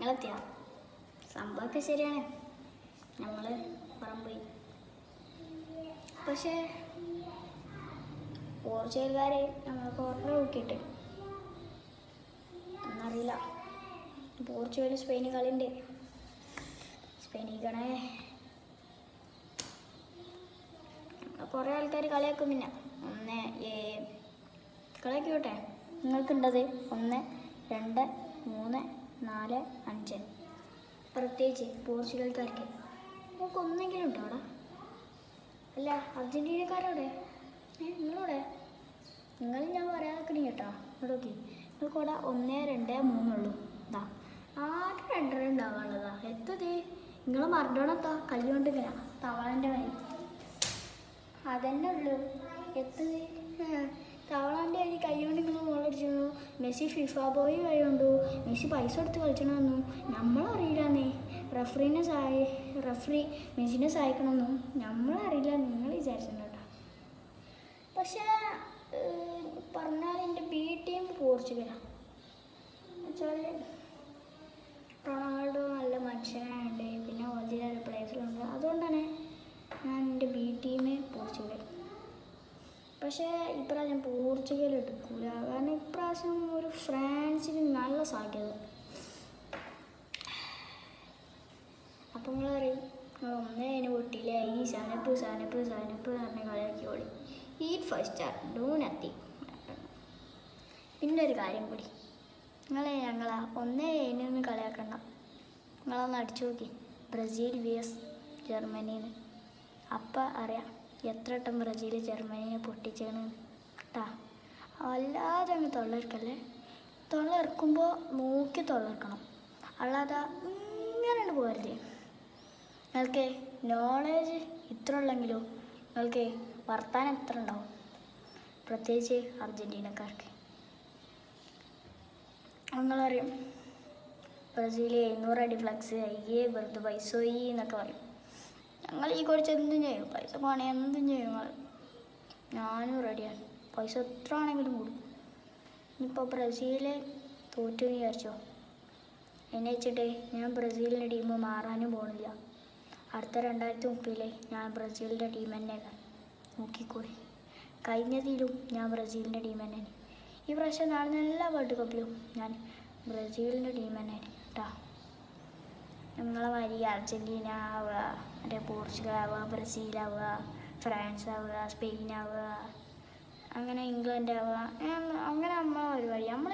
നിങ്ങളെത്തിയ സംഭവമൊക്കെ ശരിയാണ്, നമ്മൾ പുറം പോയി. പക്ഷേ പോർച്ചുഗൽക്കാർ നമ്മൾ കുറേ നോക്കിയിട്ട് എന്നറിയില്ല. പോർച്ചുഗൽ സ്പെയിന് കളിയുണ്ട്. സ്പെയിനിക്കണേ കുറേ ആൾക്കാർ കളിയാക്കും. പിന്നെ കളിയാക്കിയോട്ടെ. നിങ്ങൾക്കുണ്ടത് 1, 2, 3, 4, 5. പ്രത്യേകിച്ച് പോർച്ചുഗൽക്കാർക്ക് നമുക്ക് ഒന്നെങ്കിലും ഉണ്ടോ അവിടെ? അല്ല, അർജൻറ്റീനക്കാരവിടെ? നിങ്ങളവിടെ? നിങ്ങൾ ഞാൻ പറയാക്കണേ കേട്ടോ. ഇവിടെ നോക്കി, നിങ്ങൾക്കവിടെ 1, 2, 3 ഉള്ളൂ. ഇതാ ആകെ 2 ഉണ്ടാവാനുള്ളതാ. എത്തത് നിങ്ങൾ മറഡോണെത്താ കല്ലുകൊണ്ട് ഇങ്ങനെ തവളൻ്റെ വരി അതന്നെ ഉള്ളൂ. എത്തത് തവളാൻ്റെ അരി കൈകൊണ്ട് നിങ്ങൾ മോളടിച്ചു. മെസ്സി ഫിഫ ബോയ് കഴിയുണ്ടു. മെസ്സി പൈസ കൊടുത്ത് കളിച്ചണമെന്നു നമ്മളറിയില്ലെന്നേ. റഫറി മെസ്സിനെ സഹായിക്കണമെന്നും നമ്മളറിയില്ല. നിങ്ങൾ വിചാരിച്ചിട്ടുണ്ട് കേട്ടോ. പക്ഷേ പറഞ്ഞാൽ എൻ്റെ ബി ടീം പോർച്ചുഗലാണ്. എന്നുവെച്ചാൽ റൊണാൾഡോ നല്ല മനുഷ്യനായുണ്ട്, പിന്നെ വലിയ പ്ലേസിലുണ്ട്. അതുകൊണ്ടാണ് ഞാൻ എൻ്റെ ബി ടീം പോർച്ചുഗൽ. പക്ഷേ ഇപ്രാവശ്യം പോർച്ചുഗൽ എടുക്കൂല. കാരണം ഇപ്രാവശ്യം ഒരു ഫ്രാൻസിന് നല്ല സാധ്യത. അപ്പം നിങ്ങൾ പറയും നിങ്ങൾ ഒന്നേന് പൊട്ടിയില്ലേ, ഈ സനപ്പ് പറഞ്ഞ കളിയാക്കി ഓടി. Eat 5 star do nothing. പിന്നെ ഒരു കാര്യം കൂടി, ഞങ്ങളാ 1-1 കളിയാക്കണ്ട. നിങ്ങളൊന്ന് അടിച്ചു നോക്കി ബ്രസീൽ vs ജർമ്മനിന്ന്. അപ്പം അറിയാം എത്ര വട്ടം ബ്രസീൽ ജർമ്മനിയെ പൊട്ടിച്ചേണ് കേട്ടാ. അല്ലാതെ അങ്ങ് തൊള്ളയിറക്കല്ലേ. തൊള്ളയിറക്കുമ്പോൾ നോക്കി തൊള്ളയിറക്കണം, അല്ലാതെ ഇങ്ങനെ പോകരുത്. നിങ്ങൾക്ക് നോളേജ് ഇത്ര ഉള്ളെങ്കിലോ നിങ്ങൾക്ക് വർത്താനം എത്ര ഉണ്ടാവും, പ്രത്യേകിച്ച് അർജൻറ്റീനക്കാർക്ക്. നിങ്ങളറിയും ബ്രസീൽ 700 അടി ഫ്ലക്സ് അയ്യേ വെറുതെ പൈസ പോയി എന്നൊക്കെ പറയും. ഞങ്ങൾ ഈ കുറച്ച് എന്തും ചെയ്യും, പൈസ പണി എന്തും ചെയ്യും. ഞങ്ങൾ ഞാനും റെഡിയാണ്, പൈസ എത്ര ആണെങ്കിലും കൊടുക്കും. ഇനിയിപ്പോൾ ബ്രസീൽ തോറ്റു വിചാരിച്ചോ, എന്നെ വെച്ചിട്ട് ഞാൻ ബ്രസീലിൻ്റെ ടീം മാറാനും പോകണില്ല. അടുത്ത 2030 ഞാൻ ബ്രസീലിൻ്റെ ടീം തന്നെയാണ്. നോക്കിക്കോളി, കഴിഞ്ഞതിലും ഞാൻ ബ്രസീലിൻ്റെ ടീം തന്നെയാണ്. ഈ പ്രാവശ്യം നടന്ന എല്ലാ വേൾഡ് കപ്പിലും ഞാൻ ബ്രസീലിൻ്റെ ടീം തന്നെയാണ് കേട്ടോ. നിങ്ങളെ മാതിരി അർജൻറ്റീന ആവുക, മറ്റേ പോർച്ചുഗൽ ആവുക, ബ്രസീലാവുക, ഫ്രാൻസ് ആവുക, സ്പെയിൻ ആവുക, അങ്ങനെ ഇംഗ്ലണ്ട് ആവുക, അങ്ങനെ നമ്മളെ പരിപാടി. നമ്മൾ